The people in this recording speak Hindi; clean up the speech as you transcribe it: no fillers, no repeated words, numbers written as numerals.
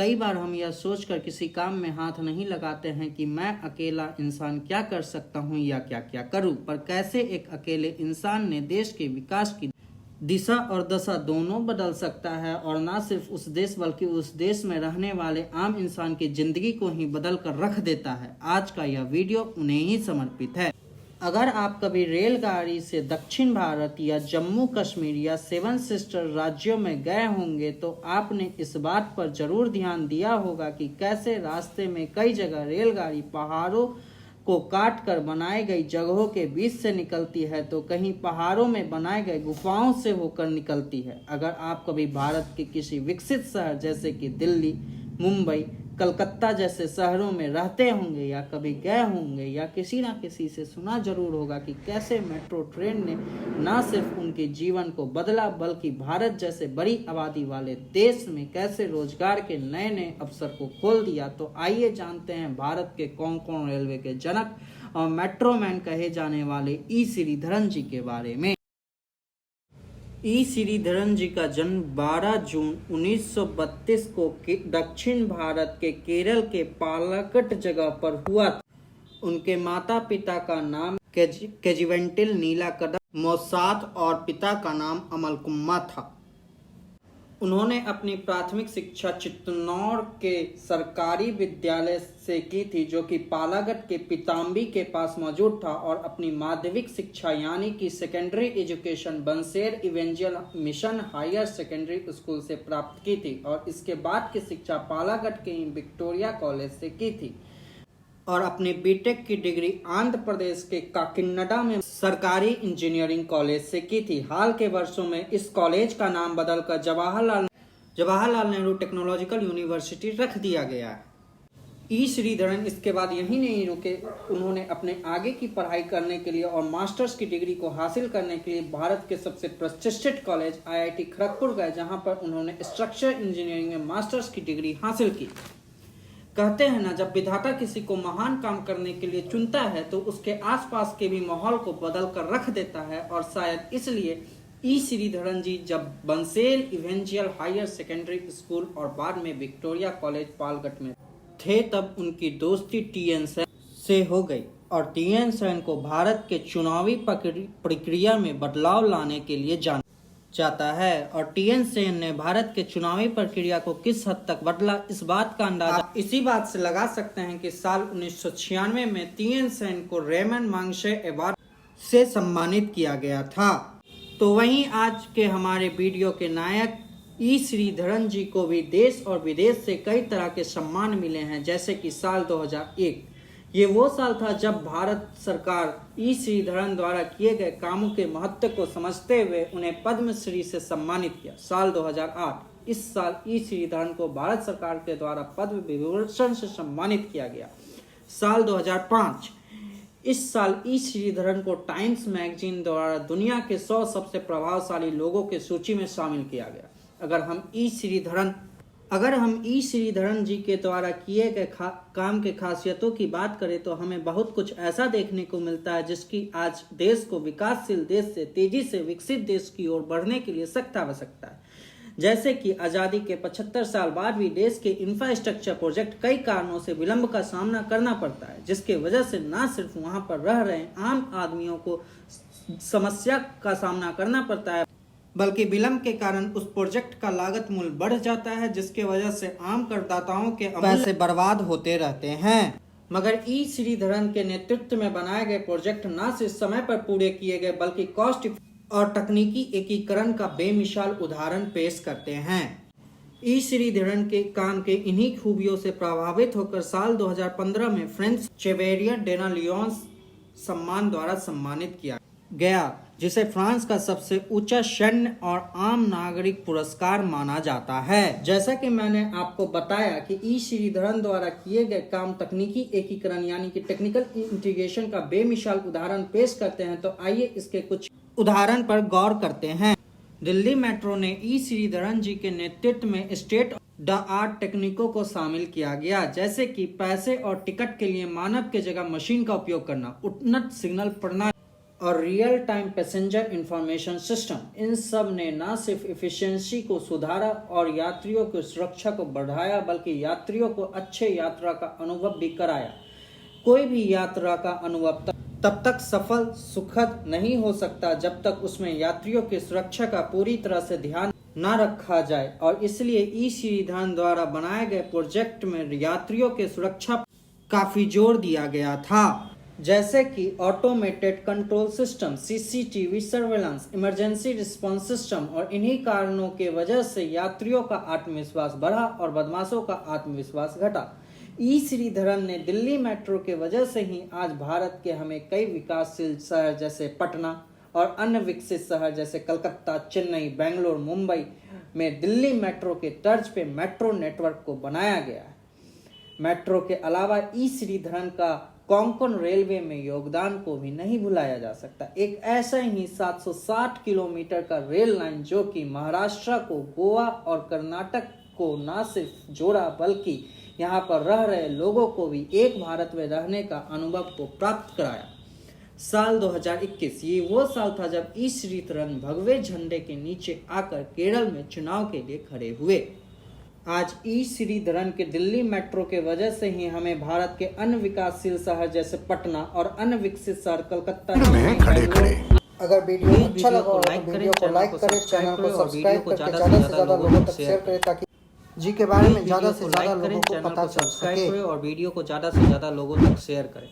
कई बार हम यह सोचकर किसी काम में हाथ नहीं लगाते हैं कि मैं अकेला इंसान क्या कर सकता हूं या क्या क्या करूं, पर कैसे एक अकेले इंसान ने देश के विकास की दिशा और दशा दोनों बदल सकता है, और न सिर्फ उस देश बल्कि उस देश में रहने वाले आम इंसान की जिंदगी को ही बदल कर रख देता है। आज का यह वीडियो उन्हें ही समर्पित है। अगर आप कभी रेलगाड़ी से दक्षिण भारत या जम्मू कश्मीर या सेवन सिस्टर राज्यों में गए होंगे तो आपने इस बात पर जरूर ध्यान दिया होगा कि कैसे रास्ते में कई जगह रेलगाड़ी पहाड़ों को काट कर बनाई गई जगहों के बीच से निकलती है तो कहीं पहाड़ों में बनाए गए गुफाओं से होकर निकलती है। अगर आप कभी भारत के किसी विकसित शहर जैसे कि दिल्ली, मुंबई, कलकत्ता जैसे शहरों में रहते होंगे या कभी गए होंगे या किसी न किसी से सुना जरूर होगा कि कैसे मेट्रो ट्रेन ने न सिर्फ उनके जीवन को बदला बल्कि भारत जैसे बड़ी आबादी वाले देश में कैसे रोजगार के नए नए अवसर को खोल दिया। तो आइए जानते हैं भारत के कोंकण रेलवे के जनक और मेट्रो मैन कहे जाने वाले ई श्रीधरन जी के बारे में। ई श्रीधरन जी का जन्म 12 जून 1932 को दक्षिण भारत के केरल के पालक्कड जगह पर हुआ था। उनके माता पिता का नाम केजीवेंटिल नीलाकदम मोसाद और पिता का नाम अमलकुम्मा था। उन्होंने अपनी प्राथमिक शिक्षा चित्तौड़ के सरकारी विद्यालय से की थी जो कि पालागढ़ के पीताम्बी के पास मौजूद था, और अपनी माध्यमिक शिक्षा यानी कि सेकेंडरी एजुकेशन बंसेर evangelical mission higher secondary school से प्राप्त की थी, और इसके बाद की शिक्षा पालागढ़ के विक्टोरिया कॉलेज से की थी, और अपनी बीटेक की डिग्री आंध्र प्रदेश के काकिनाडा में सरकारी इंजीनियरिंग कॉलेज से की थी। हाल के वर्षों में इस कॉलेज का नाम बदलकर जवाहरलाल नेहरू टेक्नोलॉजिकल यूनिवर्सिटी रख दिया गया है। ई श्रीधरन इसके बाद यहीं नहीं रुके, उन्होंने अपने आगे की पढ़ाई करने के लिए और मास्टर्स की डिग्री को हासिल करने के लिए भारत के सबसे प्रतिष्ठित कॉलेज IIT खड़गपुर गए, जहां पर उन्होंने स्ट्रक्चर इंजीनियरिंग में मास्टर्स की डिग्री हासिल की। कहते हैं ना, जब विधाता किसी को महान काम करने के लिए चुनता है तो उसके आसपास के भी माहौल को बदल कर रख देता है, और शायद इसलिए ई श्रीधरन जी जब बंसेल इवेंजियल हायर सेकेंडरी स्कूल और बाद में विक्टोरिया कॉलेज पालगढ़ में थे तब उनकी दोस्ती TN सेन से हो गई, और TN सेन को भारत के चुनावी प्रक्रिया में बदलाव लाने के लिए जाना जाता है, और TN सेन ने भारत के चुनावी प्रक्रिया को किस हद तक बदला इस बात का अंदाजा इसी बात से लगा सकते हैं कि साल 1996 में TN सेन को रेमन मांगशे अवार्ड से सम्मानित किया गया था। तो वहीं आज के हमारे वीडियो के नायक ई श्रीधरन जी को भी देश और विदेश से कई तरह के सम्मान मिले हैं, जैसे कि साल 2001 ये वो साल था जब भारत सरकार ई श्रीधरन द्वारा किए गए कामों के महत्व को समझते हुए उन्हें पद्मश्री से सम्मानित किया। साल 2008 इस साल ई श्रीधरन को भारत सरकार के द्वारा पद्म विभूषण से सम्मानित किया गया। साल 2005 इस साल ई श्रीधरन को टाइम्स मैगजीन द्वारा दुनिया के 100 सबसे प्रभावशाली लोगों के सूची में शामिल किया गया। अगर हम ई श्रीधरन जी के द्वारा किए गए काम के खासियतों की बात करें तो हमें बहुत कुछ ऐसा देखने को मिलता है जिसकी आज देश को विकासशील देश से तेजी से विकसित देश की ओर बढ़ने के लिए सख्त आवश्यकता है। जैसे कि आज़ादी के 75 साल बाद भी देश के इंफ्रास्ट्रक्चर प्रोजेक्ट कई कारणों से विलंब का सामना करना पड़ता है, जिसके वजह से न सिर्फ वहां पर रह रहे आम आदमियों को समस्या का सामना करना पड़ता है, बल्कि विलंब के कारण उस प्रोजेक्ट का लागत मूल्य बढ़ जाता है, जिसके वजह से आम करदाताओं के पैसे बर्बाद होते रहते हैं। मगर ई श्रीधरन के नेतृत्व में बनाए गए प्रोजेक्ट न सिर्फ समय पर पूरे किए गए बल्कि कॉस्ट और तकनीकी एकीकरण का बेमिसाल उदाहरण पेश करते हैं। ई श्रीधरन के काम के इन्हीं खूबियों से प्रभावित होकर साल 2015 में फ्रेंच चेवेरियर डेना लियोन्स सम्मान द्वारा सम्मानित किया गया, जिसे फ्रांस का सबसे ऊंचा सैन्य और आम नागरिक पुरस्कार माना जाता है। जैसा कि मैंने आपको बताया कि ई श्रीधरन द्वारा किए गए काम तकनीकी एकीकरण यानी कि टेक्निकल इंटीग्रेशन का बेमिसाल उदाहरण पेश करते हैं, तो आइए इसके कुछ उदाहरण पर गौर करते हैं। दिल्ली मेट्रो ने ई श्रीधरन जी के नेतृत्व में स्टेट द आर्ट टेक्निकों को शामिल किया गया, जैसे कि पैसे और टिकट के लिए मानव के जगह मशीन का उपयोग करना, उन्नत सिग्नल प्रणाली और real time passenger information system, इन सब ने न सिर्फ इफिशिएंसी को सुधारा और यात्रियों की सुरक्षा को बढ़ाया, बल्कि यात्रियों को अच्छे यात्रा का अनुभव भी कराया। कोई भी यात्रा का अनुभव तब तक सफल सुखद नहीं हो सकता जब तक उसमें यात्रियों की सुरक्षा का पूरी तरह से ध्यान न रखा जाए, और इसलिए ई श्रीधरन द्वारा बनाए गए प्रोजेक्ट में यात्रियों के सुरक्षा काफी जोर दिया गया था, जैसे कि automated control system, CCTV surveillance, emergency response system. और इन्हीं कारणों के वजह से यात्रियों का आत्मविश्वास बढ़ा और बदमाशों का आत्मविश्वास घटा। ई श्रीधरन ने दिल्ली मेट्रो के वजह से ही आज भारत के हमें कई विकासशील शहर जैसे पटना और अन्य विकसित शहर जैसे कलकत्ता, चेन्नई, बेंगलोर, मुंबई में दिल्ली मेट्रो के तर्ज पे मेट्रो नेटवर्क को बनाया गया है। मेट्रो के अलावा ई श्रीधरन का कोंकण रेलवे में योगदान को भी नहीं भुलाया जा सकता। एक ऐसा ही 760 किलोमीटर का रेल लाइन जो कि महाराष्ट्र को गोवा और कर्नाटक को न सिर्फ जोड़ा बल्कि यहाँ पर रह रहे लोगों को भी एक भारत में रहने का अनुभव को प्राप्त कराया। साल 2021 ये वो साल था जब ई श्रीधरन भगवे झंडे के नीचे आकर केरल में चुनाव के लिए खड़े हुए। आज ई श्रीधरन के दिल्ली मेट्रो के वजह से ही हमें भारत के अन्य विकासशील शहर जैसे पटना और अन्य विकसित शहर कलकत्ता अगर वीडियो अच्छा लगा हो तो वीडियो को लाइक करें, चैनल को सब्सक्राइब करके ज़्यादा से ज़्यादा लोगों तक शेयर करें ताकि जी के बारे में ज़्यादा से ज़्यादा लोगों को पता चल सके और वीडियो को ज़्यादा से ज़्यादा लोगों तक शेयर करें।